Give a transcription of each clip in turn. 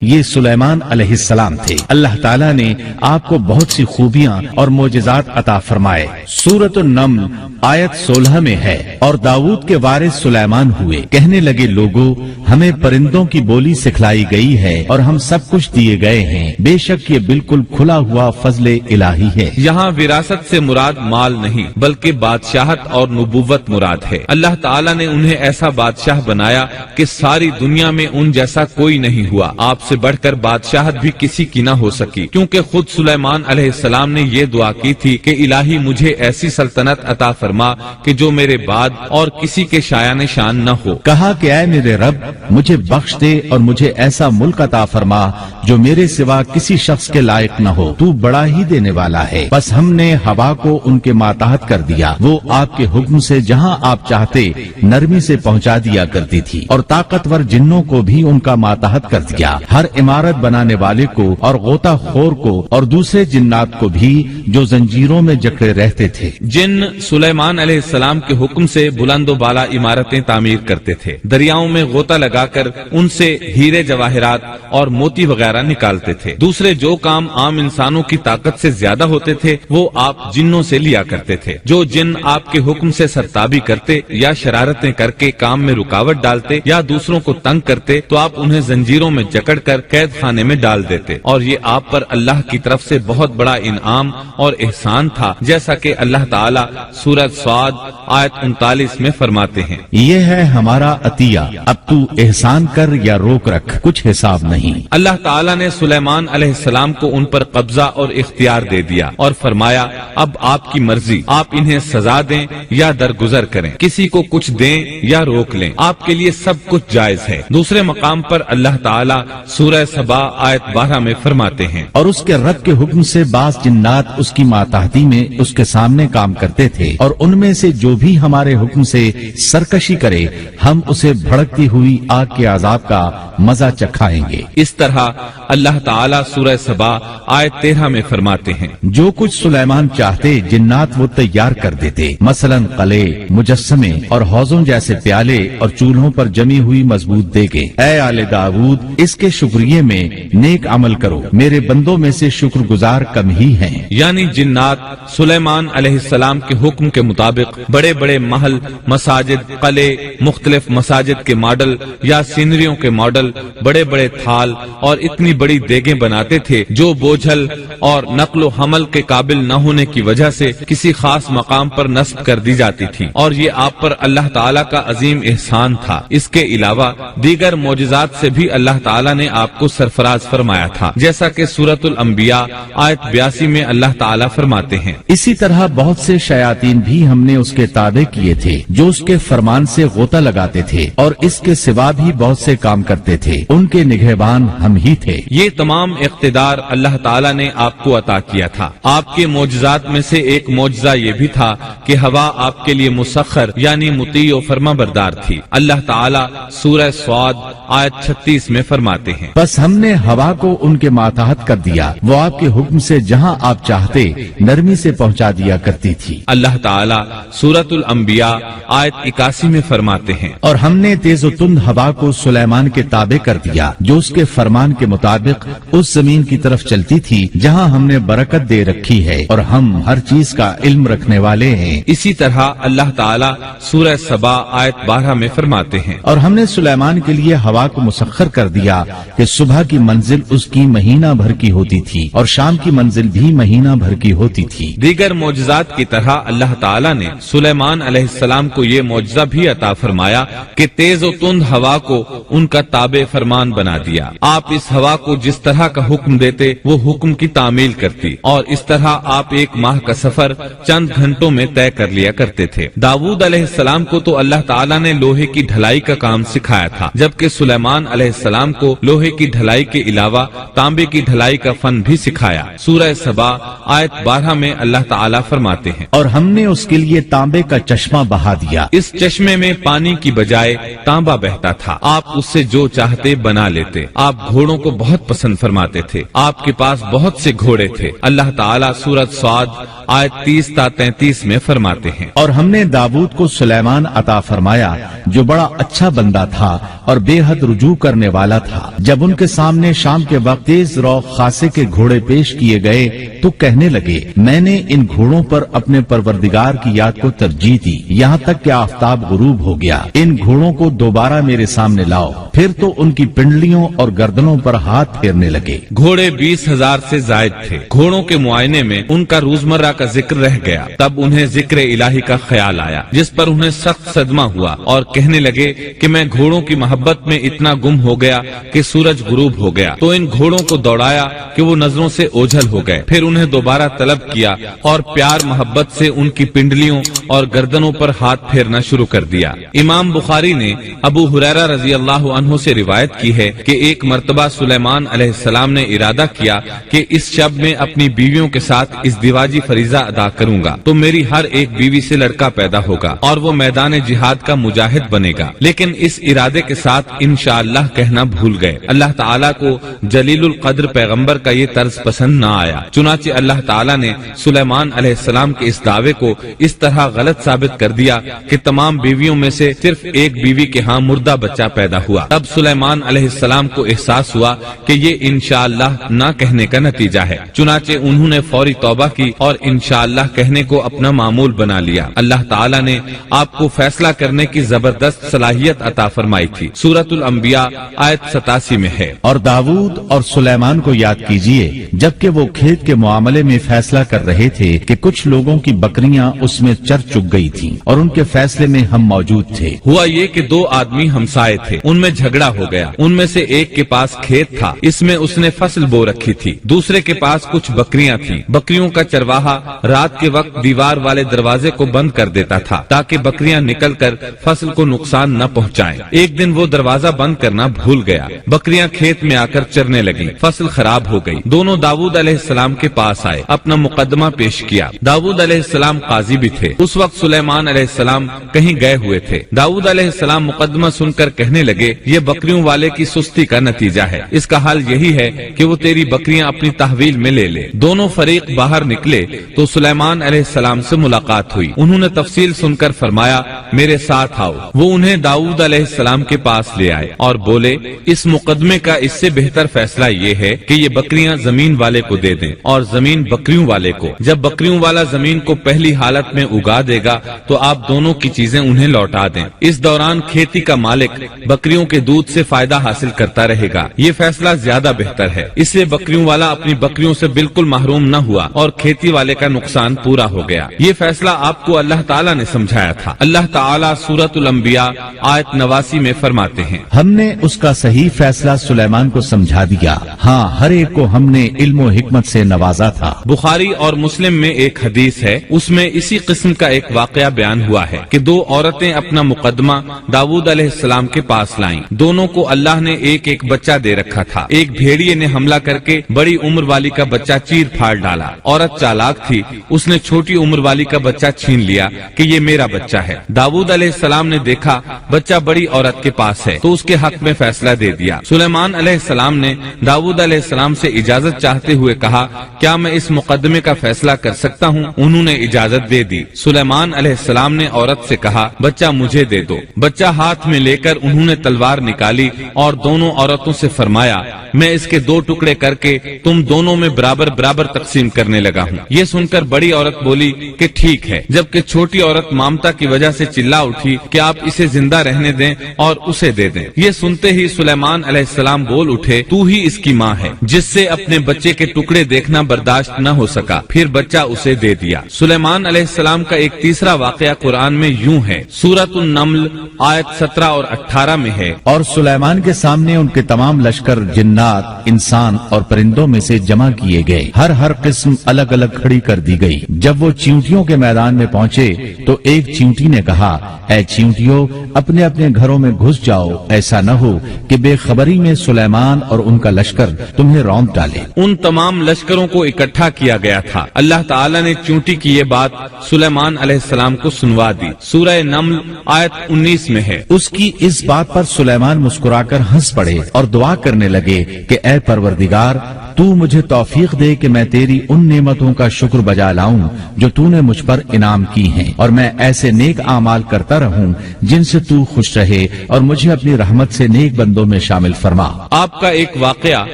یہ سلیمان علیہ السلام تھے۔ اللہ تعالیٰ نے آپ کو بہت سی خوبیاں اور معجزات عطا فرمائے۔ سورۃ النمل آیت 16 میں ہے، اور داؤد کے وارث سلیمان ہوئے، کہنے لگے لوگوں ہمیں پرندوں کی بولی سکھلائی گئی ہے اور ہم سب کچھ دیے گئے ہیں، بے شک یہ بالکل کھلا ہوا فضل الہی ہے۔ یہاں وراثت سے مراد مال نہیں بلکہ بادشاہت اور نبوت مراد ہے۔ اللہ تعالیٰ نے انہیں ایسا بادشاہ بنایا کہ ساری دنیا میں ان جیسا کوئی نہیں ہوا، آپ سے بڑھ کر بادشاہت بھی کسی کی نہ ہو سکی، کیونکہ خود سلیمان علیہ السلام نے یہ دعا کی تھی کہ الہی مجھے ایسی سلطنت عطا فرما کہ جو میرے بعد اور کسی کے شایان شان نہ ہو۔ کہا کہ اے میرے رب مجھے بخش دے اور مجھے ایسا ملک عطا فرما جو میرے سوا کسی شخص کے لائق نہ ہو، تو بڑا ہی دینے والا ہے۔ بس ہم نے ہوا کو ان کے ماتحت کر دیا، وہ آپ کے حکم سے جہاں آپ چاہتے نرمی سے پہنچا دیا کرتی تھی، اور طاقتور جنوں کو بھی ان کا ماتحت کر دیا، ہر عمارت بنانے والے کو اور غوطہ خور کو اور دوسرے جنات کو بھی جو زنجیروں میں جکڑے رہتے تھے۔ جن سلیمان علیہ السلام کے حکم سے بلند و بالا عمارتیں تعمیر کرتے تھے، دریاؤں میں غوطہ لگا کر ان سے ہیرے جواہرات اور موتی وغیرہ نکالتے تھے۔ دوسرے جو کام عام انسانوں کی طاقت سے زیادہ ہوتے تھے وہ آپ جنوں سے لیا کرتے تھے۔ جو جن آپ کے حکم سے سرتابی کرتے یا شرارتیں کر کے کام میں رکاوٹ ڈالتے یا دوسروں کو تنگ کرتے تو آپ انہیں زنجیروں میں جکڑ کر قید خانے میں ڈال دیتے، اور یہ آپ پر اللہ کی طرف سے بہت بڑا انعام اور احسان تھا، جیسا کہ اللہ تعالیٰ سورۃ صاد آیت 39 میں فرماتے ہیں، یہ ہے ہمارا عطیہ، اب تو احسان کر یا روک رکھ، کچھ حساب نہیں۔ اللہ تعالیٰ نے سلیمان علیہ السلام کو ان پر قبضہ اور اختیار دے دیا اور فرمایا اب آپ کی مرضی، آپ انہیں سزا دیں یا درگزر کریں، کسی کو کچھ دیں یا روک لیں، آپ کے لیے سب کچھ جائز ہے۔ دوسرے مقام پر اللہ تعالیٰ سورہ سبا آیت 12 میں فرماتے ہیں، اور اس کے رب کے حکم سے بعض جنات اس کی ماتحتی میں اس کے سامنے کام کرتے تھے، اور ان میں سے جو بھی ہمارے حکم سے سرکشی کرے ہم اسے بھڑکتی ہوئی آگ کے عذاب کا مزہ چکھائیں گے۔ اس طرح اللہ تعالیٰ سورہ سبا آیت 13 میں فرماتے ہیں، جو کچھ سلیمان چاہتے جنات وہ تیار کر دیتے، مثلا قلعے، مجسمے اور حوضوں جیسے پیالے اور چولہوں پر جمی ہوئی مضبوط دیگیں۔ اے آل داؤد اس کے شکریہ میں نیک عمل کرو، میرے بندوں میں سے شکر گزار کم ہی ہیں۔ یعنی جنات سلیمان علیہ السلام کے حکم کے مطابق بڑے بڑے محل، مساجد، قلعے، مختلف مساجد کے ماڈل یا سینریوں کے ماڈل، بڑے بڑے تھال اور اتنی بڑی دیگیں بناتے تھے جو بوجھل اور نقل و حمل کے قابل نہ ہونے کی وجہ سے کسی خاص مقام پر نصب کر دی جاتی تھی، اور یہ آپ پر اللہ تعالیٰ کا عظیم احسان تھا۔ اس کے علاوہ دیگر معجزات سے بھی اللہ تعالیٰ نے آپ کو سرفراز فرمایا تھا، جیسا کہ سورۃ الانبیاء آیت 82 میں اللہ تعالیٰ فرماتے ہیں، اسی طرح بہت سے شیاطین بھی ہم نے اس کے تابع کیے تھے جو اس کے فرمان سے غوطہ لگاتے تھے، اور اس کے سوا بھی بہت سے کام کرتے تھے، ان کے نگہبان ہم ہی تھے۔ یہ تمام اقتدار اللہ تعالیٰ نے آپ کو عطا کیا تھا۔ آپ کے معجزات میں سے ایک معجزہ یہ بھی تھا کہ ہوا آپ کے لیے مسخر یعنی مطیع و فرما بردار تھی۔ اللہ تعالیٰ سورہ صاد آیت 36 میں فرماتے ہیں، بس ہم نے ہوا کو ان کے ماتحت کر دیا، وہ آپ کے حکم سے جہاں آپ چاہتے نرمی سے پہنچا دیا کرتی تھی۔ اللہ تعالیٰ سورۃ الانبیاء آیت 81 میں فرماتے ہیں، اور ہم نے تیز و تند ہوا کو سلیمان کے تابع کر دیا جو اس کے فرمان کے مطابق اس زمین کی طرف چلتی تھی جہاں ہم نے برکت دے رکھی ہے، اور ہم ہر چیز کا علم رکھنے والے ہیں۔ اسی طرح اللہ تعالیٰ سورہ سبا آیت 12 میں فرماتے ہیں، اور ہم نے سلیمان کے لیے ہوا کو مسخر کر دیا کہ صبح کی منزل اس کی مہینہ بھر کی ہوتی تھی اور شام کی منزل بھی مہینہ بھر کی ہوتی تھی۔ دیگر معجزات کی طرح اللہ تعالیٰ نے سلیمان علیہ السلام کو یہ معجزہ بھی عطا فرمایا کہ تیز و تند ہوا کو ان کا تابع فرمان بنا دیا۔ آپ اس ہوا کو جس طرح کا حکم دیتے وہ حکم کی تعمیل کرتی، اور اس طرح آپ ایک ماہ کا سفر چند گھنٹوں میں طے کر لیا کرتے تھے۔ داؤد علیہ السلام کو تو اللہ تعالیٰ نے لوہے کی ڈھلائی کا کام سکھایا تھا، جبکہ سلیمان علیہ السلام کو لوہے کی ڈھلائی کے علاوہ تانبے کی ڈھلائی کا فن بھی سکھایا۔ سورہ سبا آیت 12 میں اللہ تعالیٰ فرماتے ہیں، اور ہم نے اس کے لیے تانبے کا چشمہ بہا دیا، اس چشمے میں پانی کی بجائے تانبا بہتا تھا، آپ اس سے جو چاہتے بنا لیتے۔ آپ گھوڑوں کو بہت پسند فرماتے تھے، آپ کے پاس بہت سے گھوڑے تھے۔ اللہ تعالیٰ سورۃ صاد آیت 30 تا 33 میں فرماتے ہیں، اور ہم نے داؤد کو سلیمان عطا فرمایا جو بڑا اچھا بندہ تھا اور بے حد رجوع کرنے والا تھا۔ جب ان کے سامنے شام کے وقت تیز رو خاصے کے گھوڑے پیش کیے گئے تو کہنے لگے، میں نے ان گھوڑوں پر اپنے پروردگار کی یاد کو ترجیح دی یہاں تک کہ آفتاب غروب ہو گیا۔ ان گھوڑوں کو دوبارہ میرے سامنے لاؤ۔ پھر تو ان کی پنڈلیوں اور گردنوں پر ہاتھ پھیرنے لگے۔ گھوڑے 20,000 سے زائد تھے۔ گھوڑوں کے معائنے میں ان کا روزمرہ کا ذکر رہ گیا، تب انہیں ذکر الہی کا خیال آیا جس پر انہیں سخت صدمہ ہوا اور کہنے لگے کہ میں گھوڑوں کی محبت میں اتنا گم ہو گیا کہ سورج غروب ہو گیا۔ تو ان گھوڑوں کو دوڑایا کہ وہ نظروں سے اوجھل ہو گئے، پھر انہیں دوبارہ طلب کیا اور پیار محبت سے ان کی پنڈلیوں اور گردنوں پر ہاتھ پھیرنا شروع کر دیا۔ امام بخاری نے ابو ہریرہ رضی اللہ عنہ سے روایت کی ہے کہ ایک مرتبہ سلیمان علیہ السلام نے ارادہ کیا کہ اس شب میں اپنی بیویوں کے ساتھ ازدواجی فریضہ ادا کروں گا تو میری ہر ایک بیوی سے لڑکا پیدا ہوگا اور وہ میدان جہاد کا مجاہد بنے گا، لیکن اس ارادے کے ساتھ انشاءاللہ کہنا بھول گئے۔ اللہ تعالیٰ کو جلیل القدر پیغمبر کا یہ طرز پسند نہ آیا، چنانچہ اللہ تعالیٰ نے سلیمان علیہ السلام کے اس دعوے کو اس طرح غلط ثابت کر دیا کہ تمام بیویوں میں سے صرف ایک بیوی کے ہاں مردہ بچہ پیدا ہوا۔ تب سلیمان علیہ السلام کو احساس ہوا کہ یہ انشاءاللہ نہ کہنے کا نتیجہ ہے، چنانچہ انہوں نے فوری توبہ کی اور انشاءاللہ کہنے کو اپنا معمول بنا لیا۔ اللہ تعالیٰ نے آپ کو فیصلہ کرنے کی زبردست صلاحیت عطا فرمائی تھی۔ سورۃ الانبیاء آیت 87 میں ہے، اور داؤد اور سلیمان کو یاد کیجئے جبکہ وہ کھیت کے معاملے میں فیصلہ کر رہے تھے کہ کچھ لوگوں کی بکریاں اس میں چر چک گئی تھیں اور ان کے فیصلے میں ہم موجود تھے۔ ہوا یہ کہ دو آدمی ہمسائے تھے، ان میں جھگڑا ہو گیا۔ ان میں سے ایک کے پاس کھیت تھا، اس میں اس نے فصل بو رکھی تھی، دوسرے کے پاس کچھ بکریاں تھیں۔ بکریوں کا چرواہا رات کے وقت دیوار والے دروازے کو بند کر دیتا تھا تاکہ بکریاں نکل کر فصل کو نقصان نہ پہنچائیں۔ ایک دن وہ دروازہ بند کرنا بھول گیا، بکریاں کھیت میں آ کر چرنے لگیں، فصل خراب ہو گئی۔ دونوں داؤد علیہ السلام کے پاس آئے، اپنا مقدمہ پیش کیا۔ داؤد علیہ السلام قاضی بھی تھے۔ اس وقت سلیمان علیہ السلام کہیں گئے ہوئے تھے۔ داؤد علیہ السلام مقدمہ سن کر کہنے لگے، یہ بکریوں والے کی سستی کا نتیجہ ہے، اس کا حل یہی ہے کہ وہ تیری بکریاں اپنی تحویل میں لے لے۔ دونوں فریق باہر نکلے تو سلیمان علیہ السلام سے ملاقات ہوئی۔ انہوں نے تفصیل سن کر فرمایا، میرے ساتھ آؤ۔ وہ انہیں داؤد علیہ السلام کے پاس لے آئے اور بولے، اس مقدمے کا اس سے بہتر فیصلہ یہ ہے کہ یہ بکریاں زمین والے کو دے دیں اور زمین بکریوں والے کو۔ جب بکریوں والا زمین کو پہلی حالت میں اگا دے گا تو آپ دونوں کی چیزیں انہیں لوٹا دیں۔ اس دوران کھیتی کا مالک بکریوں کے دودھ سے فائدہ حاصل کرتا رہے گا۔ یہ فیصلہ زیادہ بہتر ہے۔ اس سے بکریوں والا اپنی بکریوں سے بالکل محروم نہ ہوا اور کھیتی والے کا نقصان پورا ہو گیا۔ یہ فیصلہ آپ کو اللہ تعالیٰ نے سمجھایا تھا۔ اللہ تعالیٰ سورۃ الانبیاء آیت 89 میں فرماتے ہیں، ہم نے اس کا صحیح فیصلہ سلیمان کو سمجھا دیا، ہاں ہر ایک کو ہم نے علم و حکمت سے نوازا تھا۔ بخاری اور مسلم میں ایک حدیث ہے، اس میں اسی قسم کا ایک واقعہ بیان ہوا ہے کہ دو عورتیں اپنا مقدمہ داؤد علیہ السلام کے پاس لائیں۔ دونوں کو اللہ نے ایک ایک بچہ دے رکھا تھا۔ ایک بھیڑیے نے حملہ کر کے بڑی عمر والی کا بچہ چیر پھاڑ ڈالا۔ عورت چالاک تھی، اس نے چھوٹی عمر والی کا بچہ چھین لیا کہ یہ میرا بچہ ہے۔ داؤد علیہ السلام نے دیکھا بچہ بڑی عورت کے پاس ہے تو اس کے حق میں فیصلہ دے دیا۔ سلیمان علیہ السلام نے داؤد علیہ السلام سے اجازت چاہتے ہوئے کہا، کیا میں اس مقدمے کا فیصلہ کر سکتا ہوں؟ انہوں نے اجازت دے دی۔ سلیمان علیہ السلام نے عورت سے کہا، بچہ مجھے دے دو۔ بچہ ہاتھ میں لے کر انہوں نے تلوار نکالی اور دونوں عورتوں سے فرمایا، میں اس کے 2 ٹکڑے کر کے تم دونوں میں برابر برابر تقسیم کرنے لگا ہوں۔ یہ سن کر بڑی عورت بولی کہ ٹھیک ہے، جبکہ چھوٹی عورت مامتا کی وجہ سے چلا اٹھی کہ آپ اسے زندہ رہنے دیں اور اسے دے دیں۔ یہ سنتے ہی سلیمان علیہ السلام بول اٹھے، تو ہی اس کی ماں ہے، جس سے اپنے بچے کے ٹکڑے دیکھنا برداشت نہ ہو سکا، پھر بچہ اسے دے دیا۔ سلیمان علیہ السلام کا ایک تیسرا واقعہ قرآن میں یوں ہے، سورۃ النمل آیت 17 اور 18 میں ہے، اور سلیمان کے سامنے ان کے تمام لشکر جنات، انسان اور پرندوں میں سے جمع کیے گئے، ہر قسم الگ الگ کھڑی کر دی گئی۔ جب وہ چیونٹیوں کے میدان میں پہنچے تو ایک چیونٹی نے کہا، اے چیونٹیوں، اپنے اپنے گھروں میں گھس جاؤ، ایسا نہ ہو کہ بے خبری میں سلیمان اور ان کا لشکر تمہیں رونق ڈالے۔ ان تمام لشکروں کو اکٹھا کیا گیا تھا۔ اللہ تعالیٰ نے چیونٹی کی یہ بات سلیمان علیہ السلام کو سنوا دی۔ سورہ نمل آیت 19 میں ہے، اس کی اس بات پر سلیمان مسکرا کر ہنس پڑے اور دعا کرنے لگے کہ اے پروردگار، تو مجھے توفیق دے کہ میں تیری ان نعمتوں کا شکر بجا لاؤں جو تو نے مجھ پر انعام کی ہیں، اور میں ایسے نیک اعمال کرتا رہوں جن سے تو خوش رہے، اور مجھے اپنی رحمت سے نیک بندوں میں شامل فرما۔ آپ کا ایک واقعہ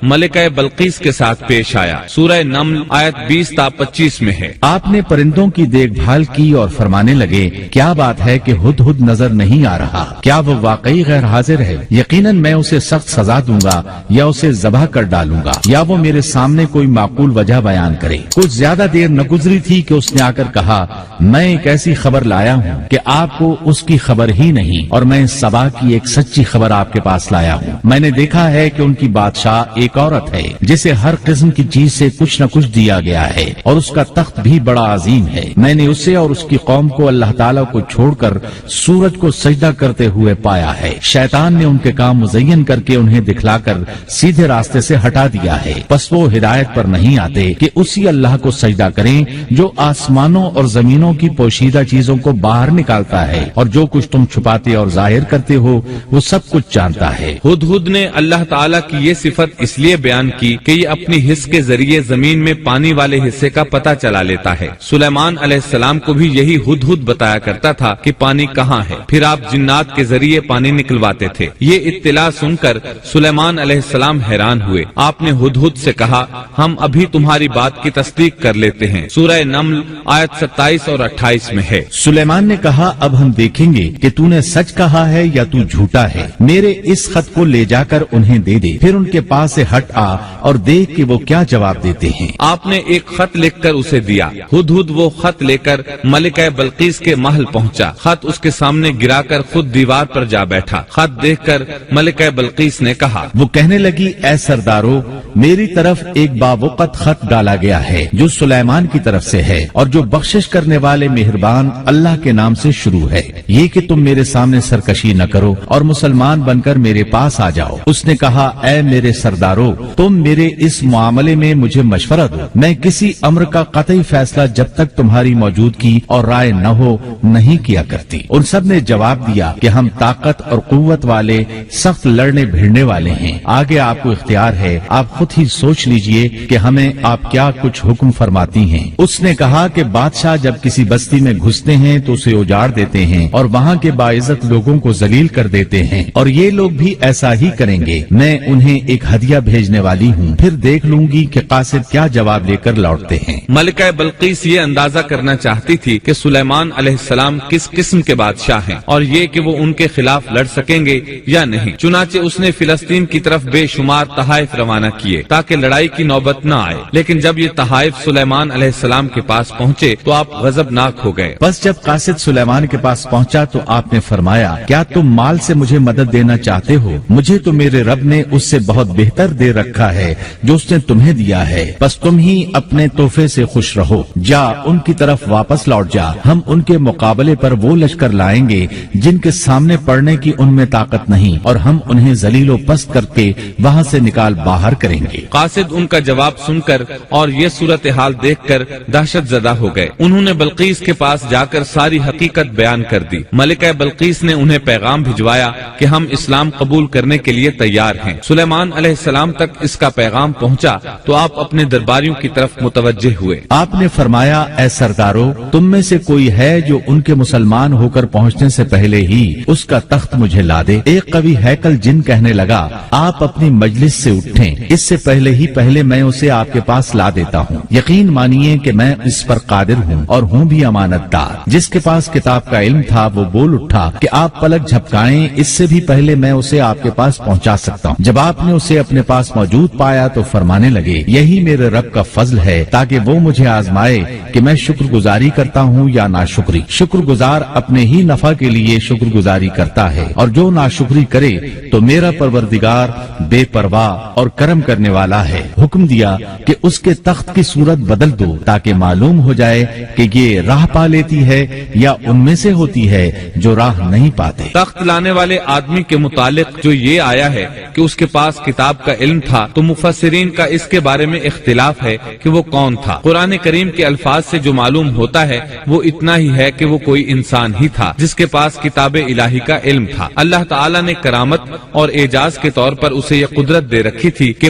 ملکہ بلقیس کے ساتھ پیش آیا، سورہ نمل آیت 20 تا 25 میں ہے۔ آپ نے پرندوں کی دیکھ بھال کی اور فرمانے لگے، کیا بات ہے کہ ہدہد نظر نہیں آ رہا؟ کیا وہ واقعی غیر حاضر ہے؟ یقیناً میں اسے سخت سزا دوں گا یا اسے ذبح کر ڈالوں گا، یا وہ میرے سامنے کوئی معقول وجہ بیان کرے۔ کچھ زیادہ دیر نہ گزری تھی کہ اس نے آ کر کہا، میں ایک ایسی خبر لایا ہوں کہ آپ کو اس کی خبر ہی نہیں، اور میں سبا کی ایک سچی خبر آپ کے پاس لایا ہوں۔ میں نے دیکھا ہے کہ ان کی بادشاہ ایک عورت ہے جسے ہر قسم کی چیز سے کچھ نہ کچھ دیا گیا ہے، اور اس کا تخت بھی بڑا عظیم ہے۔ میں نے اسے اور اس کی قوم کو اللہ تعالیٰ کو چھوڑ کر سورج کو سجدہ کرتے ہوئے پایا ہے۔ شیطان نے ان کے کام مزین کر کے انہیں دکھلا کر سیدھے راستے سے ہٹا دیا ہے، پس وہ ہدایت پر نہیں آتے کہ اسی اللہ کو سجدہ کریں جو آسمانوں اور زمینوں کی پوشیدہ چیزوں کو باہر نکالتا ہے، اور جو کچھ تم چھپاتے اور ظاہر کرتے ہو وہ سب کچھ جانتا ہے۔ ہدہد نے اللہ تعالیٰ کی یہ صفت اس لیے بیان کی کہ یہ اپنی حس کے ذریعے زمین میں پانی والے حصے کا پتہ چلا لیتا ہے۔ سلیمان علیہ السلام کو بھی یہی ہدہد بتایا کرتا تھا کہ پانی کہاں ہے، پھر آپ جنات کے ذریعے پانی نکلواتے تھے۔ یہ اطلاع سن کر سلیمان علیہ السلام حیران ہوئے۔ آپ نے ہدہد سے کہا، ہم ابھی تمہاری بات کی تصدیق کر لیتے ہیں۔ سورہ نمل آیت 27 اور 28 میں ہے۔ سلیمان نے کہا، اب ہم دیکھیں گے کہ تو نے سچ کہا ہے یا تو جھوٹا ہے۔ میرے اس خط کو لے جا کر انہیں دے دے، پھر ان کے پاس سے ہٹ آ اور دیکھ کہ وہ کیا جواب دیتے ہیں۔ آپ نے ایک خط لکھ کر اسے دیا۔ ہدہد وہ خط لے کر ملکہ بلقیس کے محل پہنچا۔ خط اس کے سامنے گرا کر خود دیوار پر جا بیٹھا۔ خط دیکھ کر ملکہ بلقیس نے کہا، وہ کہنے لگی، اے سردارو، میری طرف ایک باوقت خط ڈالا گیا ہے جو سلیمان کی طرف سے ہے، اور جو بخشش کرنے والے مہربان اللہ کے نام سے شروع ہے، یہ کہ تم میرے سامنے سرکشی نہ کرو اور مسلمان بن کر میرے پاس آ جاؤ۔ اس نے کہا، اے میرے سردارو، تم میرے اس معاملے میں مجھے مشورہ دو۔ میں کسی امر کا قطعی فیصلہ جب تک تمہاری موجودگی اور رائے نہ ہو نہیں کیا کرتی۔ ان سب نے جواب دیا کہ ہم طاقت اور قوت والے، سخت لڑنے بھیڑنے والے ہیں، آگے آپ کو اختیار ہے، آپ خود ہی سوچ لیجئے کہ ہمیں آپ کیا کچھ حکم فرماتی ہیں۔ اس نے کہا کہ بادشاہ جب کسی بستی میں گھستے ہیں تو اسے اجاڑ دیتے ہیں اور وہاں کے باعزت لوگوں کو ذلیل کر دیتے ہیں، اور یہ لوگ بھی ایسا ہی کریں گے۔ میں انہیں ایک ہدیہ بھیجنے والی ہوں، پھر دیکھ لوں گی کہ قاصد کیا جواب لے کر لوٹتے ہیں۔ ملکہ بلقیس یہ اندازہ کرنا چاہتی تھی کہ سلیمان علیہ السلام کس قسم کے بادشاہ ہیں، اور یہ کہ وہ ان کے خلاف لڑ سکیں گے یا نہیں۔ چنانچہ اس نے فلسطین کی طرف بے شمار تحائف روانہ کیے تاکہ لڑائی کی نوبت نہ آئے، لیکن جب یہ تحائف سلیمان علیہ السلام کے پاس پہنچے تو آپ غضبناک ہو گئے۔ بس جب قاصد سلیمان کے پاس پہنچا تو آپ نے فرمایا، کیا تم مال سے مجھے مدد دینا چاہتے ہو؟ مجھے تو میرے رب نے اس سے بہت بہتر دے رکھا ہے جو اس نے تمہیں دیا ہے، بس تم ہی اپنے تحفے سے خوش رہو۔ جا ان کی طرف واپس لوٹ جا، ہم ان کے مقابلے پر وہ لشکر لائیں گے جن کے سامنے پڑنے کی ان میں طاقت نہیں، اور ہم انہیں ذلیل و پست کر کے وہاں سے نکال باہر کریں گے۔ قاصد ان کا جواب سن کر اور یہ صورتحال دیکھ کر دہشت زدہ ہو گئے۔ انہوں نے بلقیس کے پاس جا کر ساری حقیقت بیان کر دی۔ ملکہ بلقیس نے انہیں پیغام بھجوایا کہ ہم اسلام قبول کرنے کے لیے تیار ہیں۔ سلیمان علیہ السلام تک اس کا پیغام پہنچا تو آپ اپنے درباریوں کی طرف متوجہ ہوئے۔ آپ نے فرمایا، اے سردارو، تم میں سے کوئی ہے جو ان کے مسلمان ہو کر پہنچنے سے پہلے ہی اس کا تخت مجھے لا دے؟ ایک قوی ہیکل جن کہنے لگا، آپ اپنی مجلس سے اٹھیں، اس سے پہلے میں اسے آپ کے پاس لا دیتا ہوں۔ یقین مانیے کہ میں اس پر قادر ہوں اور ہوں بھی امانت دار۔ جس کے پاس کتاب کا علم تھا وہ بول اٹھا کہ آپ پلک جھپکائیں، اس سے بھی پہلے میں اسے آپ کے پاس پہنچا سکتا ہوں۔ جب آپ نے اسے اپنے پاس موجود پایا تو فرمانے لگے، یہی میرے رب کا فضل ہے تاکہ وہ مجھے آزمائے کہ میں شکر گزاری کرتا ہوں یا ناشکری۔ شکر گزار اپنے ہی نفع کے لیے شکر گزاری کرتا ہے، اور جو ناشکری کرے تو میرا پروردگار بے پرواہ اور کرم کرنے والا ہے۔ حکم دیا کہ اس کے تخت کی صورت بدل دو تاکہ معلوم ہو جائے کہ یہ راہ پا لیتی ہے یا ان میں سے ہوتی ہے جو راہ نہیں پاتے۔ تخت لانے والے آدمی کے متعلق جو یہ آیا ہے کہ اس کے پاس کتاب کا علم تھا، تو مفسرین کا اس کے بارے میں اختلاف ہے کہ وہ کون تھا۔ قرآن کریم کے الفاظ سے جو معلوم ہوتا ہے وہ اتنا ہی ہے کہ وہ کوئی انسان ہی تھا جس کے پاس کتاب الہی کا علم تھا۔ اللہ تعالیٰ نے کرامت اور اعجاز کے طور پر اسے یہ قدرت دے رکھی تھی کہ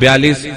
42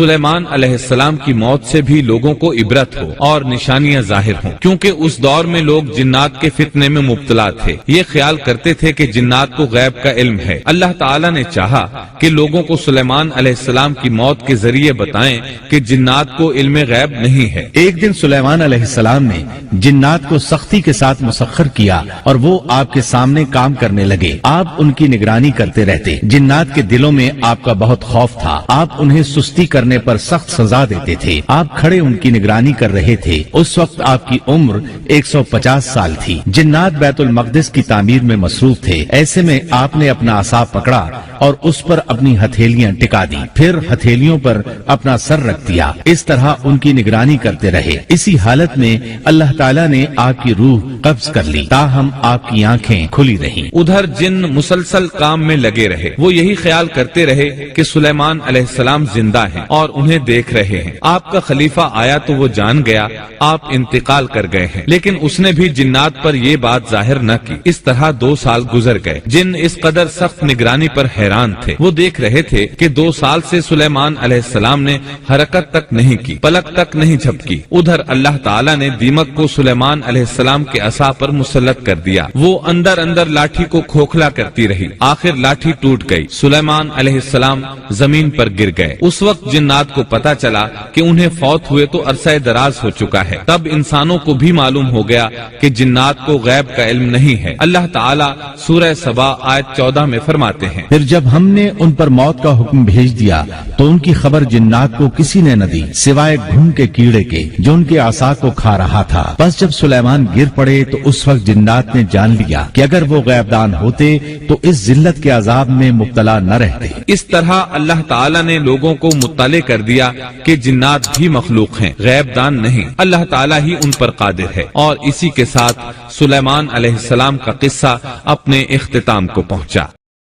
سلیمان علیہ السلام کی موت سے بھی لوگوں کو عبرت ہو اور نشانیاں ظاہر ہوں، کیونکہ اس دور میں لوگ جنات کے فتنے میں مبتلا تھے۔ یہ خیال کرتے تھے کہ جنات کو غیب کا علم ہے۔ اللہ تعالیٰ نے چاہا کہ لوگوں کو سلیمان علیہ السلام کی موت کے ذریعے بتائیں کہ جنات کو علم غیب نہیں ہے۔ ایک دن سلیمان علیہ السلام نے جنات کو سختی کے ساتھ مسخر کیا اور وہ آپ کے سامنے کام کرنے لگے۔ آپ ان کی نگرانی کرتے رہتے۔ جنات کے دلوں میں آپ کا بہت خوف تھا۔ آپ انہیں سستی کرنے پر سخت سزا دیتے تھے۔ آپ کھڑے ان کی نگرانی کر رہے تھے۔ اس وقت آپ کی عمر 150 سال تھی۔ جنات بیت المقدس کی تعمیر میں مصروف تھے۔ ایسے میں آپ نے اپنا عصا پکڑا اور اس پر اپنی ہتھیلیاں ٹکا دی، پھر ہتھیلیوں پر اپنا سر رکھ دیا۔ اس طرح ان کی نگرانی کرتے رہے۔ اسی حالت میں اللہ تعالیٰ نے آپ کی روح قبض کر لی، تاہم آپ کی آنکھیں کھلی رہیں۔ ادھر جن مسلسل کام میں لگے رہے۔ وہ یہی خیال کرتے رہے کہ سلیمان علیہ السلام زندہ ہیں اور انہیں دیکھ رہے ہیں۔ آپ کا خلیفہ آیا تو وہ جان گیا آپ انتقال کر گئے ہیں، لیکن اس نے بھی جنات پر یہ بات ظاہر نہ کی۔ اس طرح 2 سال گزر گئے۔ جن اس قدر سخت نگرانی پر حیران تھے۔ وہ دیکھ رہے تھے کہ 2 سال سے سلیمان علیہ السلام نے حرکت تک نہیں کی، پلک تک نہیں جھپکی۔ ادھر اللہ تعالیٰ نے دیمک کو سلیمان علیہ السلام کے عصا پر مسلط کر دیا۔ وہ اندر اندر لاٹھی کو کھوکھلا کرتی رہی۔ آخر لاٹھی ٹوٹ گئی۔ سلیمان علیہ السلام زمین پر گر گئے۔ اس وقت جنات کو پتا چلا کہ انہیں فوت ہوئے تو عرصہ دراز ہو چکا ہے۔ تب انسانوں کو بھی معلوم ہو گیا کہ جنات کو غیب کا علم نہیں ہے۔ اللہ تعالیٰ سورہ سبا آیت 14 میں فرماتے ہیں، پھر جب ہم نے ان پر موت کا حکم بھیج دیا تو ان کی خبر جنات کو کسی نے نہ دی سوائے گھن کے کیڑے کے جو ان کے عصا کو کھا رہا تھا۔ بس جب سلیمان گر پڑے تو اس وقت جنات نے جان لیا کہ اگر وہ غیب دان ہوتے تو اس ذلت کے عذاب میں مبتلا نہ رہتے۔ اس طرح اللہ تعالیٰ نے لوگوں کو مطلع کر دیا کہ جنات بھی مخلوق ہیں، غیب دان نہیں۔ اللہ تعالیٰ ہی ان پر قادر ہے۔ اور اسی کے ساتھ سلیمان علیہ السلام کا قصہ اپنے اختتام کو پہنچا۔